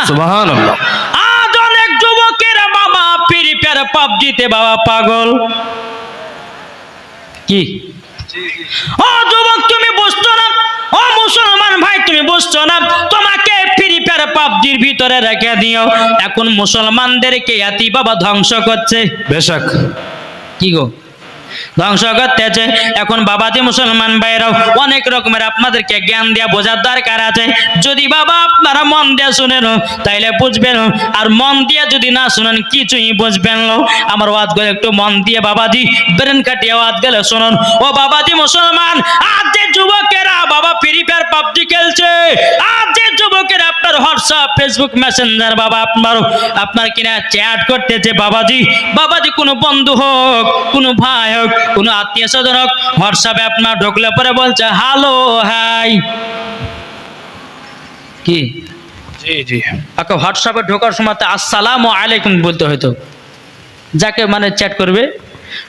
সুবহানাল্লাহ। আজ অনেক যুবকেরা বাবা ফ্রি ফায়ার পাবজিতে বাবা পাগল। কি ও যুবক তুমি বুঝছো না, ও মুসলমান ভাই তুমি বুঝছো না, তোমাকে ফ্রি ফায়ার পাবজির ভিতরে রেখে দিও। এখন মুসলমানদেরকে এতি বাবা ধ্বংস করছে। বেশক। কি গো ধ্বংস করতেছে। এখন বাবাজি মুসলমান ভাইরাও অনেক রকমের আপনাদেরকে জ্ঞান দেওয়া বোঝার দরকার আছে। যদি বাবা আপনারা মন দিয়ে শুনেন তাইলে বুঝবেন, আর মন দিয়ে যদি না শুনেন কিছুই বুঝবেন না। আমার ওয়াজ গুলো একটু মন দিয়ে বাবাজি ব্রেন কাটিয়ে ওয়াজ গেলে শুনুন। ও বাবাজি মুসলমান, আজ যে যুবকেরা বাবা ফ্রি ফায়ার পাবজি খেলছে, আজ যে যুবকেরা আপনার হোয়াটসঅ্যাপ ফেসবুক মেসেঞ্জার বাবা আপনার কিনা চ্যাট করতেছে, বাবাজি কোনো বন্ধু হোক, কোনো ভাই হোক, কোনো আত্মীয় স্বজন হোক, হোয়াটসঅ্যাপে আপনার ঢুকলে পরে বলছে হ্যালো হাই। কি জি জি। আচ্ছা হোয়াটসঅ্যাপে ঢোকার সময় আসসালামু আলাইকুম বলতে হয়তো, যাকে মানে চ্যাট করবে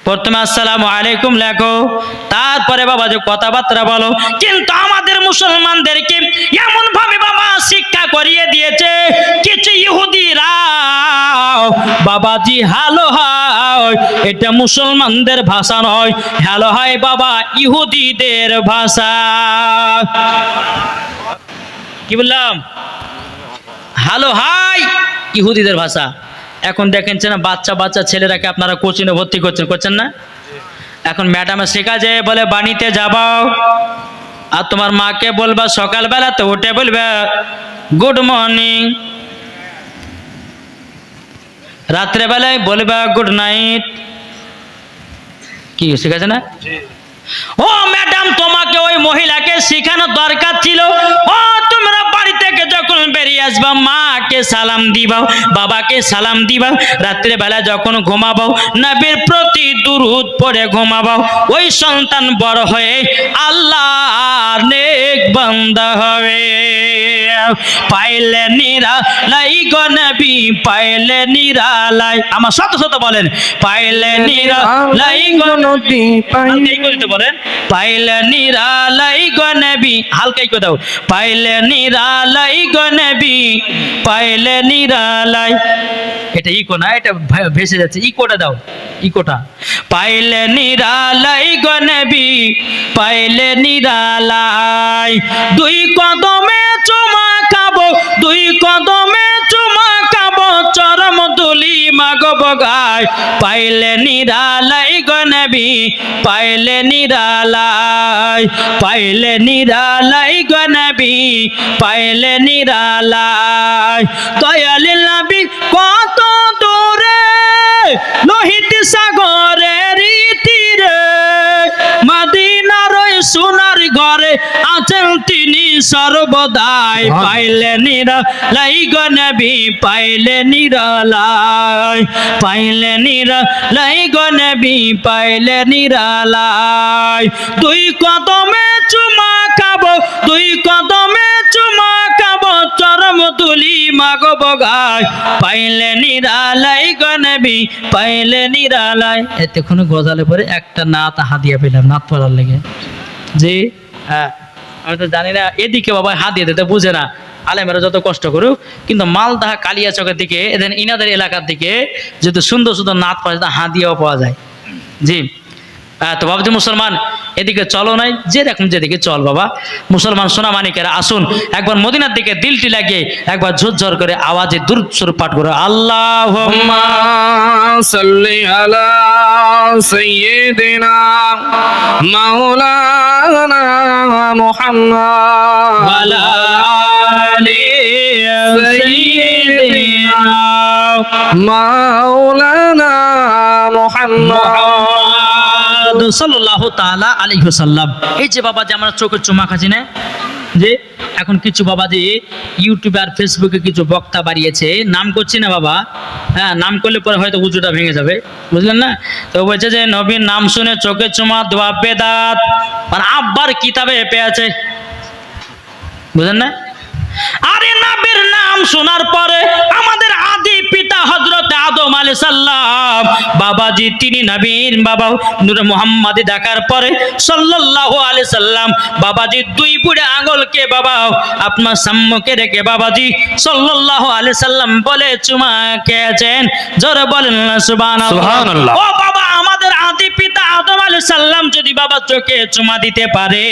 প্রথমে আসসালামু আলাইকুম লেখো, তারপরে বাবা যে কথাবার্তা বলো। কিন্তু আমাদের মুসলমানদেরকে এমন ভাবে বাবা শিক্ষা করিয়ে দিয়েছে, কিছু ইহুদিরা বাবাজি হ্যালো হাই এটা মুসলমানদের ভাষা নয়, হ্যালো হাই বাবা ইহুদিদের ভাষা। কি বললাম? হ্যালো হাই ইহুদিদের ভাষা। এখন দেখেন না বাচ্চা ছেলেরাকে আপনারা কোচিংয়ে ভর্তি করছেন না? এখন ম্যাডামে শেখা যায় বলে বাড়িতে যাবাও, আর তোমার মাকে বলবা সকালবেলা তো উঠে বলবে গুড মর্নিং, রাত্রেবেলায় বলবা গুড নাইট। কি শেখাছে না? ও ম্যাডাম তোমাকে ওই মহিলাকে শেখানোর দরকার ছিল। ও তোমরা বাড়ি থেকে যখন বেরিয়ে আসবা মাকে সালাম দিবাও, বাবাকে সালাম দিবাও, রাত্রে বেলা যখন ঘুমাবাও নবীর প্রতি দুরূদ পড়ে ঘুমাবাও। ওই সন্তান বড় হয়ে আল্লাহর নেক বান্দা হবে। পাইলে নিরালাই গো নবী পাইলে নিরালাই, আমার শত শত বলেন পাইলে নিরালাই গো নবী বলেন পাইলে নিরালাই গো নবী, হালকাই করে দাও, পাইলে নিরালাই গো নবী পাইলে নিরালাই। এটা ইকো না, এটা ভেসে যাচ্ছে, ইকোটা দাও, ইকোটা। পাইলে নিরালাই গো নবী পাইলে নিরালাই, দুই কদমে চুমা খাবো, দুই কদমে চুমা খাবো, চরম দুলি মাগব গায়। পাইলে নিরালাই গো নবী পাইলে নিরালাই, পাইলে নিরালাই গো নবী পাইলে নিরালাই। দয়াল নবী কত দূরে লোহিত সাগরের তীরে, মদিনার ওই সোনার ঘরে আছেন তিনি সর্বদাই। পাইলে নিরালাই গো নবী পাইলে নিরালাই, পাইলে নিরালাই গো নবী পাইলে নিরালাই। দুই কদমে চুমা খাবো, দুই কদমে চুমা খাবো, চরম তুলি মাগব গায়। পাইলে নিরালাই গো নবী পাইলে নিরালাই। এতক্ষণ গজালে পরে একটা নাত হাদিয়া পেলাম, নাত পড়ার লেগে। জি হ্যাঁ, আমি তো জানি না এদিকে বাবা হাত দিয়ে দিতে বুঝে না, আলেমেরা যত কষ্ট করুক, কিন্তু মালদাহা কালিয়াচকের দিকে এদের ইনাদের এলাকার দিকে যেহেতু সুন্দর সুন্দর নাত পাওয়া যায়, হাদিয়াও পাওয়া যায়। জি তো বাবাজি মুসলমান এদিকে চলো নাই, যে দেখুন যেদিকে চল বাবা মুসলমান সোনা মানিকেরা আসুন একবার মদিনার দিকে দিলটি লাগিয়ে একবার ঝরঝর করে আওয়াজে দুরূদ শরীফ পাঠ করো। আল্লাহুম্মা সাল্লি আলা সাইয়্যিদিনা মাওলানা মুহাম্মদ ওয়া আলা আলি সাইয়্যিদিনা মাওলানা মুহাম্মদ সাল্লাল্লাহু তাআলা আলাইহি ওয়াসাল্লাম। এই যে বাবা যে আমরা চোখে চুমা খাচ্ছি না, যে এখন কিছু বাবা যে ইউটিউবে আর ফেসবুকে কিছু বক্তা বাড়িয়েছে, নাম করছি না বাবা, হ্যাঁ নাম করলে পরে হয়তো উজুটা ভেঙে যাবে, বুঝলেন না? তো বলছে যে নবীর নাম শুনে চোখে চুমা দোয়া বেদাত, মানে আব্বার কিতাবে পেয়েছে, বুঝলেন না? আরে নবীর নাম শোনার পরে আমাদের আদি পিতা হযরত আদম আলাইহি সাল্লাম বাবাজি তিনি নবীর বাবা নূর মুহাম্মদী দেখার পরে সাল্লাল্লাহু আলাইহি সাল্লাম বাবাজি দুই বুড়ে আঙুলকে বাবা আপনার সম্মুখে রেখে বাবাজি সাল্লাল্লাহু আলাইহি সাল্লাম বলে চুমা খেয়েছেন। জোরে বলেন সুবহানাল্লাহ। সুবহানাল্লাহ। ও বাবা আমাদের আদি পিতা আদম আলাইহিস সালাম যদি বাবা চোখে চুমা দিতে পারে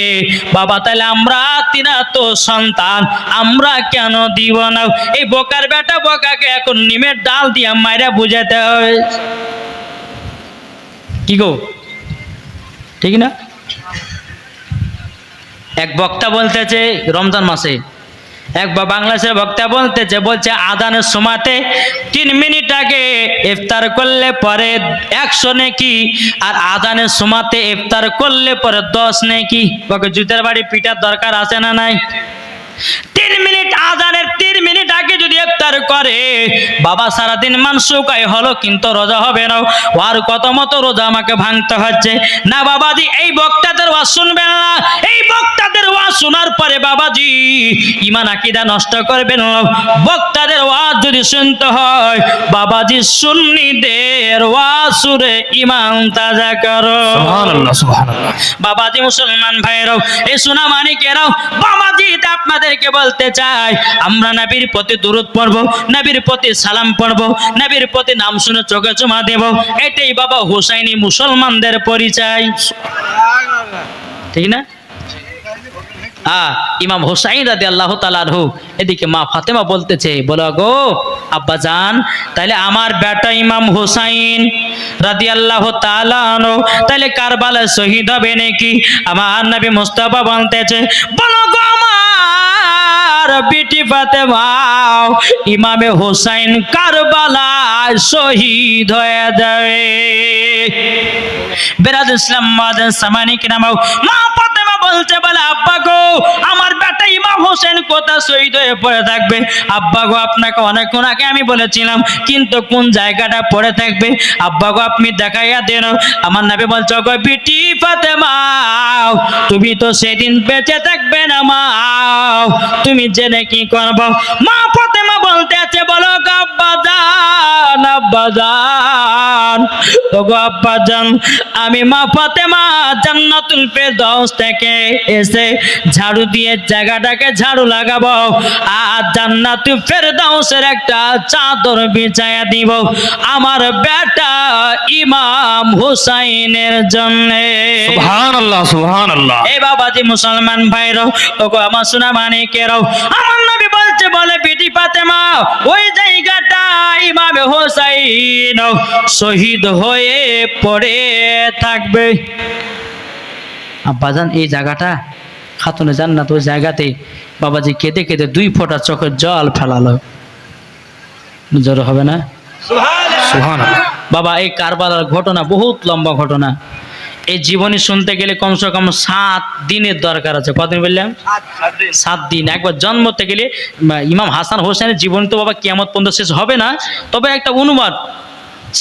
বাবা তাহলে আমরা তিনা তো সন্তান আমরা কেন দিব না? এই বোকার বেটা বোকাকে এখন নিমের ডাল দিয়া মাইরা বুঝাতে হবে। কি গো ঠিক না? এক বক্তা বলতেছে রমজান মাসে এক বাংলাদেশের বক্তা বলছে আজানের সময়তে 3 মিনিট আগে ইফতার করলে পরে 100 নেকি আর আজানের সময়তে ইফতার করলে পরে 10 নেকি। ওকে জুতার বাড়ি পিটার দরকার আছে না নাই? 3 মিনিট আজানের 3 মিনিট আগে যদি ইফতার করে বাবা সারাদিন মানসুকাই হলো কিন্তু রোজা হবে না। আর কত মতো রোজা আমাকে ভাঙতে হচ্ছে না বাবাজি। এই বক্তাদের ওয়াজ শুনবেন না। এই বক্তাদের ওয়াজ শোনার পরে বাবাজি ঈমান আকীদা নষ্ট করবেন না। বক্তাদের ওয়াজ যদি শুনতে হয় বাবাজি সুন্নিদের ওয়াজ শুনে ঈমান তাজা করো। সুবহানাল্লাহ সুবহানাল্লাহ। বাবাজি মুসলমান ভাইরাও এই সোনা মানিকেরাও বাবাজি আপনাদেরকে বলতে চাই আমরা নবীর প্রতি দুরূদ পড়ব, নবীর প্রতি সালাম পড়ব, নবীর প্রতি নাম শুনে চোখে চুমা দেব। এটাই বাবা হুসাইনি মুসলমানদের পরিচয়। ঠিক না? ইমাম হুসাইন রাদিয়াল্লাহু তাআলা আনহু এদিকে মা ফাতেমা বলতেছে বলো গো আব্বাজান তাইলে আমার বেটা ইমাম হুসাইন রাদিয়াল্লাহু তাআলা আনহু তাইলে কারবালায় শহীদ হবে নাকি? আমার নবী মুস্তাফা বলতেছে বলো গো আমার বেটি ফাতেমা ইমামে হুসাইন কারবালায় শহীদ হয়ে যাবে। বেরাদ ইসলাম মাদান সামানিক নামাও মা ফাতেমা বলছে বলে আব্বা গো আমার বেটা ইমাম হোসেন কোথা শহীদ হয়ে পড়ে থাকবে? আব্বা গো আপনাকে অনেকক্ষণ আগে আমি বলেছিলাম কিন্তু কোন জায়গাটা পড়ে থাকবে আব্বা গো আপনি দেখাইয়া দেন। আমার নবী বলছে গো বেটি ফাতেমা তুমি তো সেদিন বেঁচে থাকবে না মা তুমি জেনে কি করবো? মা ফাতেমা বলতে আছে বলো গো আব্বাজান আব্বাজান ও গো আব্বাজান আমি মা ফাতেমা জান্নাতুল ফেরদাউস থেকে এসে ঝাড়ু দিয়ে জায়গাটাকে ঝাড়ু লাগাবো আর জান্নাতুল ফেরদাউসের একটা চাদর বিছায়া দিব আমার বেটা ইমাম হুসাইনের জন্য। সুবহানাল্লাহ সুবহানাল্লাহ। এই বাবাজি মুসলমান ভাইরা ওগো আমার সোনা মানিকেরাও আমার নবী বলছে বলে বেটি ফাতেমা ওই জায়গাটা ইমাম হুসাইন শহীদ হয়ে পড়ে থাকবে। আব্বাজান এই জায়গাটা খাতুনে জান্নাত ওই জায়গাতে বাবাজি কেঁদে কেঁদে 2 ফোঁটা চোখের জল ফেলালো। জ্বর হবে না? সুবহানাল্লাহ। বাবা এই কারবালার ঘটনা বহুত লম্বা ঘটনা। এই জীবনী শুনতে গেলে কমসে কম 7 দিনের দরকার আছে। কতদিন বললাম? 7 দিন। একবার জন্ম থেকে গেলে ইমাম হাসান হোসেনের জীবনী তো বাবা কিয়ামত পর্যন্ত শেষ হবে না, তবে একটা অনুবাদ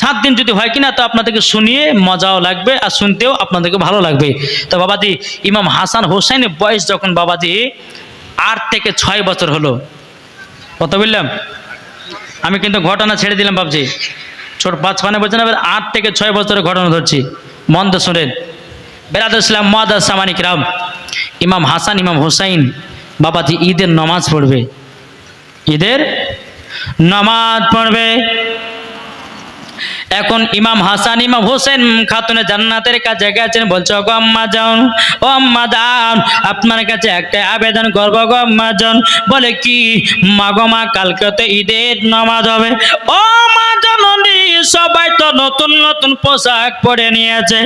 7 দিন যদি হয় কিনা তো আপনাদেরকে শুনিয়ে মজাও লাগবে আর শুনতেও আপনাদেরকে ভালো লাগবে। তো বাবাজি ইমাম হাসান হোসেনের বয়স যখন বাবাজি 8 থেকে 6 বছর হলো। কত বললাম? আমি কিন্তু ঘটনা ছেড়ে দিলাম বাবজি, ছোট 5 বছর না 8 থেকে 6 বছরের ঘটনা ধরছি, মন তো শোনেন। বেরাদুল ইসলাম মুআদ্দাস সামানিক রাম ইমাম হাসান ইমাম হোসাইন বাবাজি ঈদের নামাজ পড়বে, ঈদের নামাজ পড়বে। এখন ইমাম হাসান ইমাম হোসেন খাতুনে জান্নাতের কাছে গেছেন, বলছে গো আম্মা জান ও আম্মা জান আপনার কাছে একটা আবেদন করবো গো আম্মা জান। বলে কি? মা গো মা কালকে তো ঈদের নামাজ হবে। ও মা জননী সবাই তো নতুন নতুন পোশাক পরে নিয়েছে,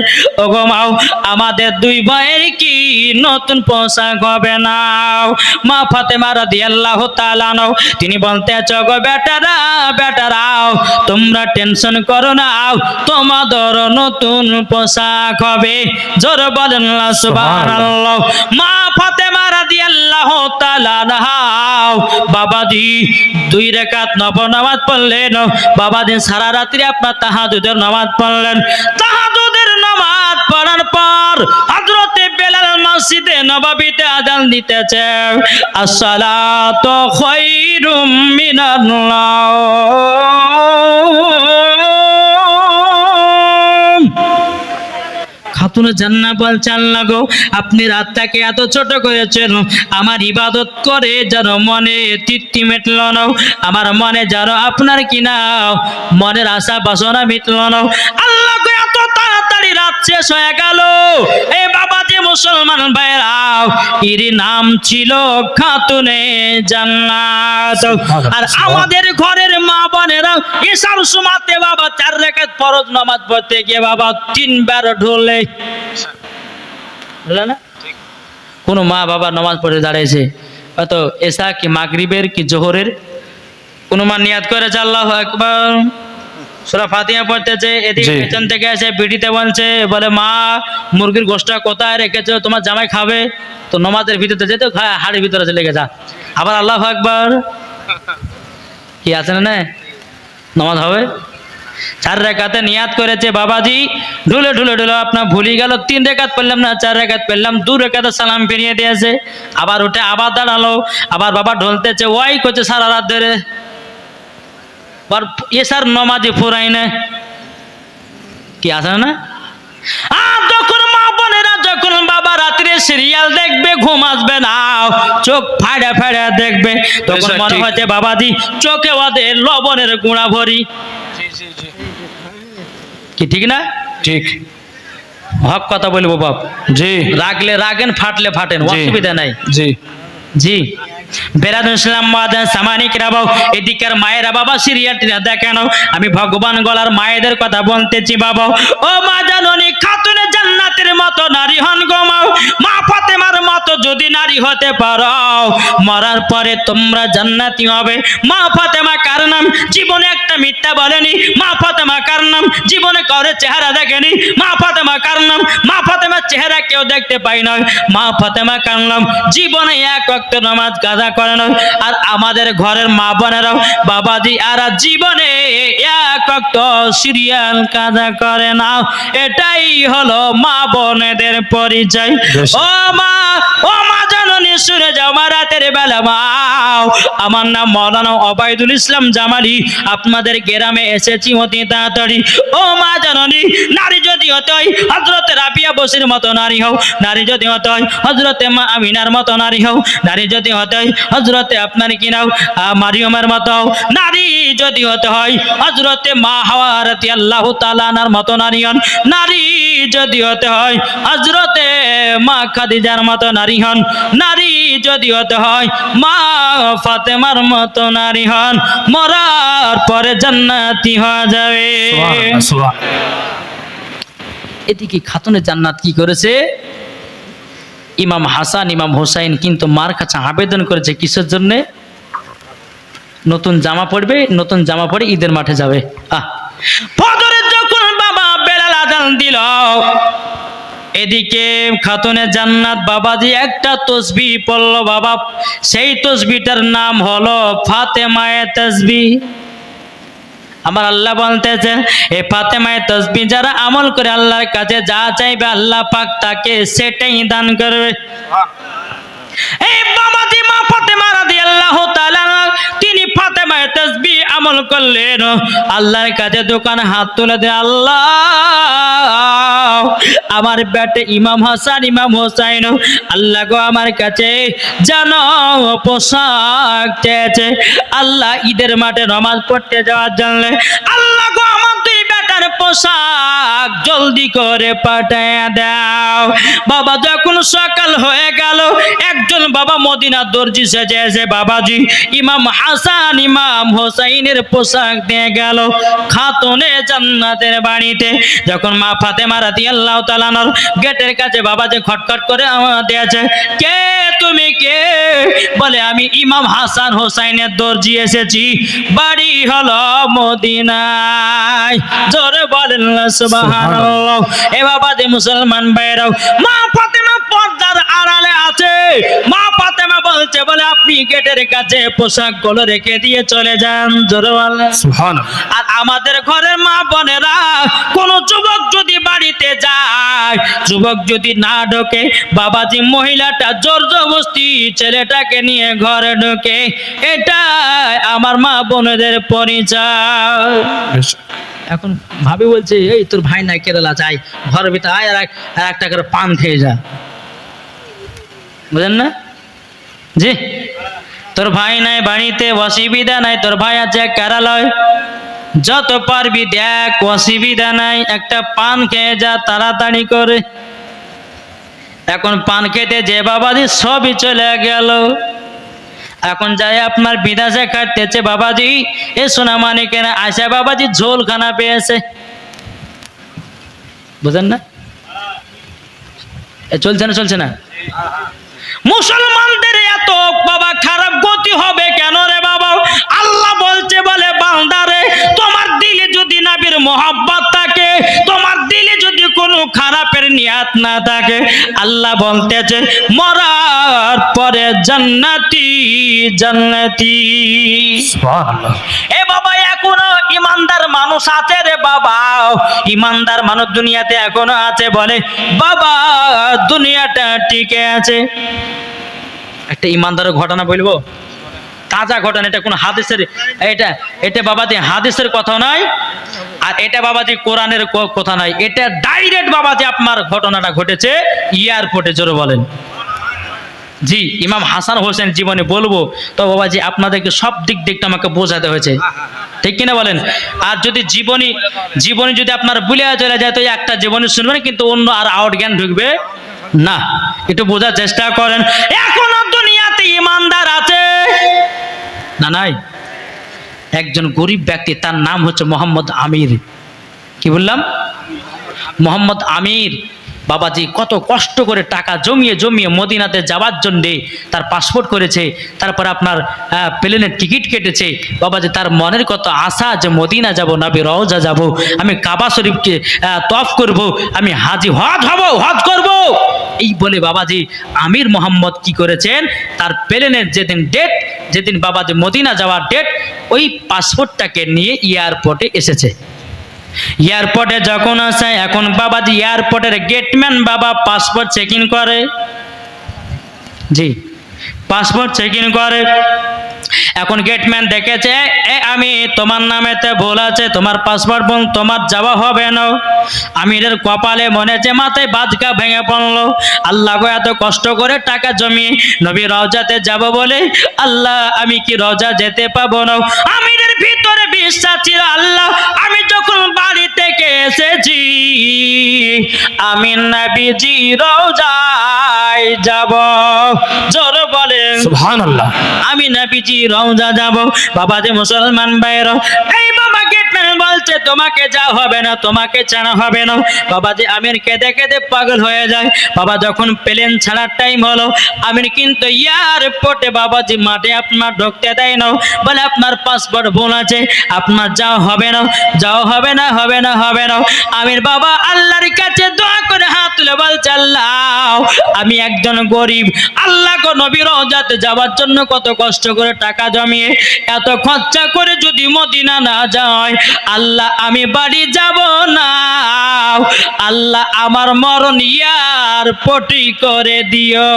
ও গো মাও আমাদের 2 ভাইয়ের কি নতুন পোশাক হবে না? মা ফাতেমা রাদিয়াল্লাহু তাআলা আনহা তিনি বলতে আছো গো বেটারা বেটারাও তোমরা টেনশন করো না, তোমাদের নতুন পোশাক হবে। জোরে বলেন সুবহানাল্লাহ। মা ফাতেমা রাদিয়াল্লাহু তাআলা আনহা বাবাজি 2 রাকাত নফল নামাজ পড়লেন। বাবাজি সারা রাত্রি আপনার তাহাজ্জুদের নামাজ পড়লেন। তাহাজ্জুদের নামাজ পড়ার পর হযরতে বেলাল মসজিদে নববীতে আযান দিতেছে, আসসালাতু খায়রুম মিনান নাওম। জান্নাত বলছে আল্লাহ গো আপনি রাতটাকে এত ছোট করেছেন, আমার ইবাদত করে যেন মনে তৃপ্তি মিটল না, আমার মনে যেন আপনার কিনা মনের আশা বাসনা মিটল না। আল্লাহ গো এত তাড়াতাড়ি রাত শেষ হয়ে গেল। এ বাবা যে মুসলমান ভাইরাও, এর নাম ছিল খাতুনে জান্নাত। আর আমাদের ঘরের মা বোনেরা এসার সুমাতে বাবা 4 রাকাত ফরজ নামাজ পড়তে গিয়ে বাবা 3 বার ঢোলে, বুঝলে না? কোন মা বাবা নামাজ পড়ে দাঁড়িয়েছে, হয়তো এসা কি মাগরিবের কি জোহরের, কোন মা নিয়াত করেছে আল্লাহু আকবার, সূরা ফাতিহা পড়তেছে, এদিকে পেছন থেকে এসে বিড়িতে বলছে, বলে মা মুরগির গোশতটা কোথায় রেখেছো, তোমার জামাই খাবে। তো নামাজের ভিতরে যেতে হাড়ির ভিতরে চলে গেছে, আবার আল্লাহু আকবার কি আছে না নামাজ হবে। 4 রাকাতে নিয়াত করেছে বাবাজি, ঢুলে ঢুলে ঢুলে আপনার ভুলি গেল, 3 রাকাত পড়লাম না 4 রাকাত পড়লাম, 2 রাকাতে সালাম ফিরিয়ে দিয়েছে, আবার উঠে আবার দাঁড়ালো, আবার বাবা ঢলতেছে, ওয়াই করছে সারা রাত ধরে, এসার নমাজে ফুরাই না কি আছে না। আর যখন মা বোনেরা যখন বাবা রাত্রে সিরিয়াল দেখবে, ঘুম আসবে না, চোখ ফাড়া ফাড়া দেখবে, তখন মনে হচ্ছে বাবাজি চোখে ওদের লবণের গুঁড়া ভরি, কি ঠিক না? ঠিক, হক কথা বলবো বাপ। জি, রাগলে রাগেন, ফাটলে ফাটেন, অসুবিধা নাই। জি জি বেরাদুল ইসলাম মাদান সামানিক রাবাও, এদিকের মায়েরা বাবা সিরিয়ালটি দেখেন, আমি ভগবান গলার মায়েদের কথা বলতেছি বাবা। ও মা জাননী খাতুনে জান্নাতের মতো নারী হন গো মা, মা ফাতেমার মতো যদি নারী হতে পারো, মরার পরে তোমরা জান্নাতি হবে। মা ফাতেমা কার নাম, জীবনে একটা মিথ্যা বলেনি। মা ফাতেমা কার নাম, জীবনে কারো চেহারা দেখেনি। মা ফাতেমা কার নাম, মা ফাতেমার চেহারা কেউ দেখতে পাই না। মা ফাতেমা কার নাম, জীবনে 1 ওয়াক্ত নামাজ কাজা করে না। আর আমাদের ঘরের মা বোনেরাও বাবাজি আর জীবনে 1 ওয়াক্ত সিরিয়াল কাজা করে না। এটাই হলো মা বোনেদের পরিচয়। ও মা, ও মা জাননী শুনে যাও, মা রাতের বেলা মাও, আমার নাম মাওলানা ওবায়দুল ইসলাম জামালি, আপনাদের গ্রামে এসেছি অতি তাড়াতাড়ি। ও মা জাননী, নারী যদি হতে হয় হযরতে রাবিয়া বসির মতো নারী হও, নারী যদি হতে হয় হযরতে মা আমিনার মতো নারী হও, নারী যদি হতে হয় হযরতে আপনার কি নাও মারিয়মের মতো হও, নারী যদি হতে হয় হযরতে মা হাওয়া রাদিয়াল্লাহু তাআলা আনহার মতো নারী হন, নারী যদি হতে হয় হযরতে মা খাদিজার মতো নারী হন, নারী যদি হতে হয় মা ফাতেমার মতো নারী হন, মরার পরে জান্নাতি হয়ে যাবে। সুবহানাল্লাহ, সুবহানাল্লাহ। এদিকে খাতুনে জান্নাত কি করেছে, ইমাম হাসান ইমাম হোসাইন কিন্তু মার কাছে আবেদন করেছে কিসের জন্য, নতুন জামা পরবে, নতুন জামা পরে ঈদের মাঠে যাবে। ফজরের যখন বাবা বেলাল আযান দিল, এদিকে খাতুনে জান্নাত বাবাজি একটা তসবিহ পড়ল বাবা, সেই তসবিহটার নাম হলো ফাতেমায়ে তাসবিহ। আমার আল্লাহ বলতেছেন, এই ফাতেমায়ে তাসবিহ যারা আমল করে আল্লাহর কাছে যা চাইবে আল্লাহ পাক তাকে সেটাই দান করবে। এই বাবাজি মা ফাতেমা রাদিয়াল্লাহু তাআলা তিনি ফাতেমায়ে তাসবিহ আমল করলেন, আল্লাহর কাছে দোকানে হাত তুলে দেয়, আল্লাহ আমার বেটে ইমাম হাসান ইমাম হোসাইন আল্লাহ গো আমার কাছে জানো পোশাক চেয়েছে, আল্লাহ ঈদের মাঠে নামাজ পড়তে যাওয়ার জন্য, আল্লাহ গো আমার 2 বেটার পোশাক জলদি করে পাঠিয়ে দাও। বাবা যখন সকাল হয়ে গেল, একজন বাবা মদিনা দর্জি সেজে এসে বাবাজি ইমাম হাসান ইমাম হোসাইনের পোশাক দিয়ে গেল খাতুনে জান্নাতের বাড়িতে। যখন মা ফাতেমা রাদিয়াল্লাহু তাআলা আনহার গেটের কাছে বাবাজি খটখট করে আওয়াজ দিয়েছে, কে তুমি কে? বলে আমি ইমাম হাসান হোসাইনের দর্জি এসেছি, বাড়ি হলো মদিনায়। জোরে বলেন সুবহানাল্লাহ। এ বাবাজি মুসলমান ভাইরাও, মা ফাতেমা পর্দার আড়ালে আছে আসছে। মা ফাতেমা বলছে বলে আপনি গেটের কাছে পোশাকগুলো রেখে দিয়ে চলে যান, জোরে বলেন সুবহানাল্লাহ। আর আমাদের ঘরের মা বোনেরা, কোন যুবক যদি বাড়িতে যায়, যুবক যদি না ঢোকে, বাবাজি মহিলাটা জোর জবরদস্তি ছেলেটাকে নিয়ে ঘরে ঢোকে। এটাই আমার মা বোনেদের পরিচয়। এখন ভাবি বলছে এই তোর ভাই নাই কেরালা চাই, ঘরের ভিতরে আয় আর একটা করে পান খেয়ে যা, বুঝলেন না জি? তোর ভাই নাই বাড়িতে, অসুবিধা নাই, তোর ভাই আছে কেরালায়, যত পারবি দেখ, অসুবিধা নাই, একটা পান খেয়ে যা তাড়াতাড়ি করে। এখন পান খেতে যে বাবাজি সবই চলে গেল। এখন যাই আপনার বিদেশে খাটতেছে বাবাজি, এ সোনা মানিকের আসে বাবাজি ঝোল খানা পেয়েছে, বুঝেন না? চলছে না, চলছে না? মুসলমানদের এত বাবা খারাপ গতি হবে কেন রে বাবা? আল্লাহ বলছে বলে বান্দারে, তোমার দিলে যদি নবীর মোহাব্বত থাকে, তোমার দিলে যদি কোনো খারাপের নিয়াত না থাকে, আল্লাহ বলতেছে মরার পরে জান্নাতি জান্নাতি। সুবহানাল্লাহ। এ বাবা এখনো ইমানদার মানুষ আছে রে বাবা, ইমানদার মানুষ দুনিয়াতে এখনো আছে, বলে বাবা দুনিয়াটা টিকে আছে। একটা ইমানদারের ঘটনা বলবো, তাজা ঘটনা, এটা কোন হাদিসের, এটা বাবাজি হাদিসের কথা নয়, আর এটা বাবাজি কোরআনের কথা নয়, এটা ডাইরেক্ট বাবাজি আপনার ঘটনাটা ঘটেছে এয়ারপোর্টে, জোরে বলেন জি। ইমাম হাসান হোসেন জীবনে বলবো, তো বাবাজি আপনাদেরকে সব দিক দিকটা আমাকে বোঝাতে হয়েছে, ঠিক কিনা বলেন? আর যদি জীবনী যদি আপনার ভুলে চলে যায়, তো একটা জীবনী শুনবেন কিন্তু অন্য আর আউট জ্ঞান ঢুকবে না, একটু বোঝার চেষ্টা করেন। এখনো দুনিয়াতে ইমানদার আছে না নাই? একজন গরিব ব্যক্তি, তার নাম হচ্ছে মোহাম্মদ আমির। কি বললাম? মোহাম্মদ আমির বাবাজি কত কষ্ট করে টাকা জমিয়ে জমিয়ে মদিনাতে যাওয়ার জন্যে তার পাসপোর্ট করেছে, তারপর আপনার প্লেনের টিকিট কেটেছে। বাবাজি তার মনের কত আশা যে মদিনা যাব, নবী রওজা যাব, আমি কাবা শরীফকে তফ করব, আমি হাজি হজ হব, হজ করব, এই বলে বাবাজি আমির মোহাম্মদ কি করেছেন, তার প্লেনের যেদিন বাবাজি মদিনা যাওয়ার ডেট, ওই পাসপোর্টটাকে নিয়ে এয়ারপোর্টে এসেছে। এয়ারপোর্টে যখন আসে, এখন বাবাজি এয়ারপোর্টের গেটম্যান বাবা পাসপোর্ট চেক ইন করে, জি পাসপোর্ট চেক ইন করে। এখন গেটম্যান দেখেছে আমি তোমার নামেতে ভুল আছে, তোমার পাসপোর্ট বোন, তোমার যাওয়া হবে না। আমিরের কপালে মনে যে মাথায় বাজকা ভেঙে পড়লো, আল্লাহ গো এত কষ্ট করে টাকা জমিয়ে নবী রওজাতে যাব বলে, আল্লাহ আমি কি রওজা যেতে পাবো না? আমিরের ভিতরে বিশ্বাস ছিল, আল্লাহ আমি যখন বাড়ি থেকে এসেছি, আমি নবীজি রওজায় যাব, জোর বলেন সুবহানাল্লাহ। আমি নবীজি রওজা যাব। বাবাজি মুসলমান ভাইরা, এই বাবা গেটম্যান বলছে তোমাকে যা হবে না, তোমাকে জানা হবে না। বাবাজি আমির কেঁদে কেঁদে পাগল হয়ে যায়। বাবা যখন প্লেন ছাড়ার টাইম হলো, আমির কিন্তু এয়ারপোর্টে বাবাজি মাঠে আপনার ঢুকতে দেয় না, বলে আপনার পাসপোর্ট ভুল আছে, আপনার যাওয়া হবে না, যাওয়া হবে না, হবে না, হবে না। আমির বাবা আল্লাহর কাছে দোয়া করে হাত তুলে বলছে, আল্লাহ আমি একজন গরিব, আল্লাহ গো নবী রওজাতে যাওয়ার জন্য কত কষ্ট করে টাকা জমিয়ে এত খরচা করে যদি মদিনা না যায়, আল্লাহ আমি বাড়ি যাব না, আল্লাহ আমার মরণ এয়ারপোর্টই করে দিও।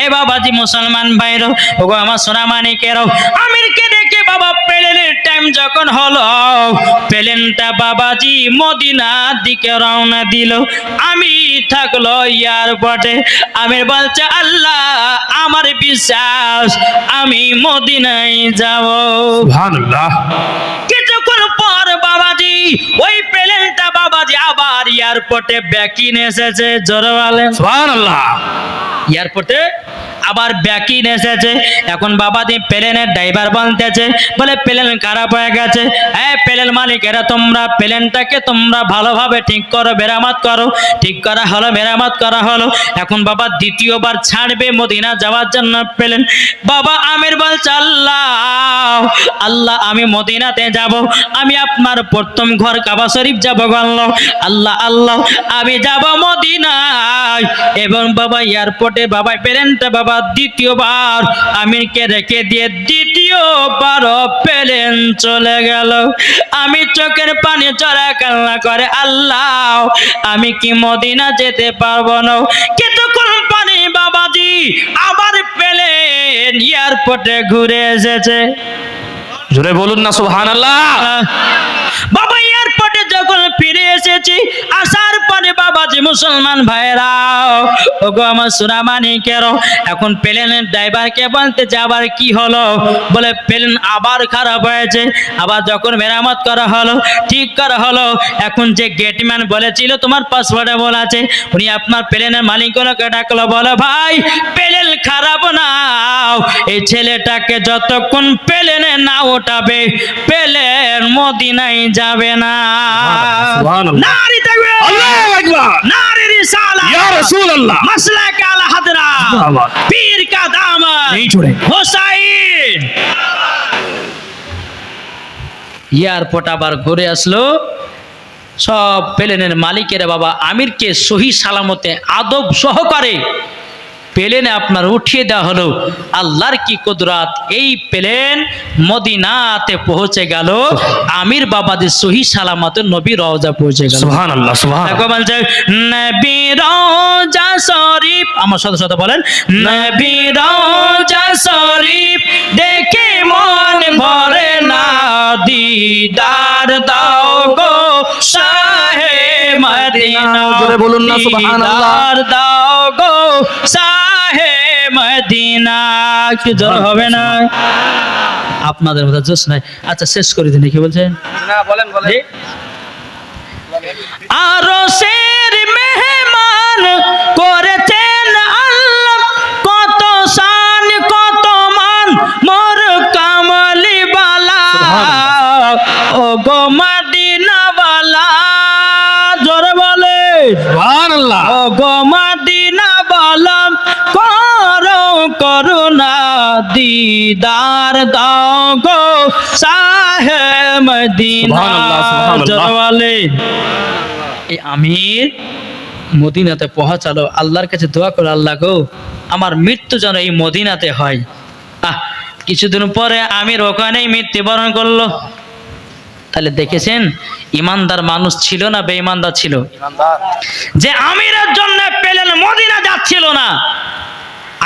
এ বাবাজি মুসলমান ভাইরো, ওগো আমার সোনা মানিকেরও, আমিরকে দেখে বাবা প্লেনের টাইম যখন হলো, প্লেনটা বাবাজি মদিনার দিকে রওনা দিল। আমি থাকলো এয়ারপোর্টে। আমির বলছে, আল্লাহ আমার বিশ্বাস আমি মদিনায় যাব। সুবহানাল্লাহ। কিছুক্ষণ পর বাবাজি ওই প্লেনটা বাবাজি আবার এয়ারপোর্টে ব্যাকিং এসেছে, জোরে বলেন সুবহানাল্লাহ। এয়ারপোর্টে আবার ব্যাকিং এসেছে। এখন বাবাজি প্লেনের ড্রাইভার বলতেছে, বলে প্লেন খারাপ হয়ে গেছে, হ্যাঁ প্লেন মালিকেরা তোমরা প্লেনটাকে তোমরা ভালোভাবে ঠিক করো, মেরামত করো। ঠিক করা হলো, মেরামত করা হলো। এখন বাবা দ্বিতীয়বার ছাড়বে মদিনা যাওয়ার জন্য প্লেন। বাবা আমির বলছে, আল্লাহ আল্লাহ আমি মদিনাতে যাব, আমি আপনার প্রথম ঘর কাবা শরীফ যাব গো আল্লাহ। আল্লাহ আল্লাহ আমি যাব মদিনায়। এবং বাবা এয়ারপোর্টে বাবা প্লেনটা বাবা দ্বিতীয়বার আমিরকে রেখে দিয়ে দ্বিতীয়বার প্লেন চলে গেল। আমি চোখের পানি চড়া কান্না করে, আল্লাহ আমি কি মদিনা যেতে পারবো না? কতক্ষণ পানি বাবাজি আবার প্লেন এয়ারপোর্টে ঘুরে এসেছে। জোরে বলুন না সুবহানাল্লাহ। বাবা এয়ারপোর্টে যখন ফিরে এসেছি, আসার পরে বাবাজি মুসলমান ভাইরা ওগো আমার সোনামানিকেরও, এখন প্লেনের ড্রাইভারকে বলতে আবার কি হলো? বলে প্লেন আবার খারাপ হয়েছে। আবার যখন মেরামত করা হলো, ঠিক করা হলো, এখন যে গেটম্যান বলেছিল তোমার পাসওয়ার্ডে বলা আছে, উনি আপনার প্লেনের মালিকগুলোকে ডাকলো, বলে ভাই প্লেন খারাপ না, এই ছেলেটাকে যতক্ষণ প্লেনে না ওঠাবে প্লেন মদিনায় যাবে না। সুবহানাল্লাহ। নারী থাকবে, আল্লাহু আকবার। নারী রিসালাত, ইয়া রাসূলুল্লাহ। মাসলাক আল হাদরা, জিন্দাবাদ। পীর কা দামন, नहीं छोड़े। হোসাইন। এয়ারপোর্ট আবার ঘুরে আসলো, সব প্লেনের মালিকেরা বাবা আমিরকে সহি সালামতে আদব সহকারে প্লেনে আপনার উঠিয়ে দেওয়া হলো। আল্লাহর কি কুদরত, এই প্লেন মদিনাতে পৌঁছে গেল, আমির বাবাদের সহি সালামতে নবী রওজা পৌঁছে গেল। সুবহানাল্লাহ সুবহানাল্লাহ। দেখো বলছে নবী রওজা শরীফ, আমার সাথে সাথে বলেন নবী রওজা শরীফ দেখে মন ভরে না, দিদার দাও গো শাহে মদিনা, জোরে বলুন না সুবহানাল্লাহ। দিদার দাও গো শাহে মদিনা। কি জোর হবে না? আপনাদের মতো জোশ নাই। আচ্ছা শেষ করে দিন, কি বলছেন? না বলেন বলেন। জি? আরশের মেহমান করেছেন আল্লাহ, কত শান কত মান মোর কামলি বালা, ও গো মদিনা বালা, জোরে বলে সুবহানাল্লাহ। ও গো মদিনা বালা, করো করুণা, দিদার দাও গো শাহে মদিনা, সুবহানাল্লাহ, সুবহানাল্লাহ। জোরে বলে। এই আমির মদিনাতে পৌঁছালো, আল্লাহর কাছে দোয়া করে, আল্লাহ গো আমার মৃত্যু যেন এই মদিনাতে হয়। কিছুদিন পরে আমির ওখানেই মৃত্যুবরণ করলো। তাহলে দেখেছেন ইমানদার মানুষ ছিল না বেঈমানদার ছিল? যে আমিরের জন্য প্লেন মদিনা যাচ্ছিল না,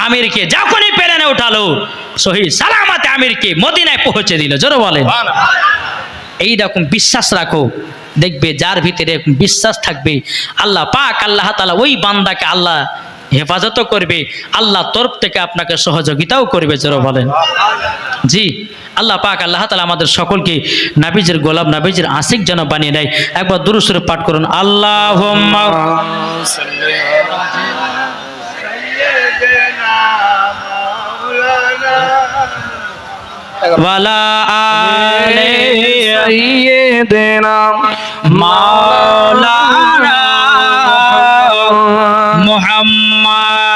আমিরকে যখনই প্লেনে উঠালো সহি সালামতে আমিরকে মদিনায় পৌঁছে দিল। জোরে বলেন। এইরকম বিশ্বাস রাখো, দেখবে যার ভিতরে এরকম বিশ্বাস থাকবে আল্লাহ পাক আল্লাহ তাআলা ওই বান্দাকে আল্লাহ হেফাজত করবে, আল্লাহ তরফ থেকে আপনাকে সহযোগিতাও করবে। জোরে বলেন। জি, আল্লাহ পাক আল্লাহ তাআলা আমাদের সকলকে নবীজির গোলাম নবীজির আশিক যেন বানিয়ে দেয়। একবার দুরূদ শরীফ পাঠ করুন। আল্লাহুম্মা ওয়ালা আলে সাইয়্যিদিনা মাওলানা মুহাম্মদ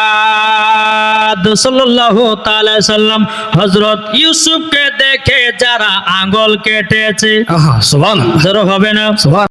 সাল্লাল্লাহু তাআলা সাল্লাম। হযরত ইউসুফকে দেখে যারা আঙ্গুল কেটেছে, সুবহানাল্লাহ। জোরে হবে না? সুবহান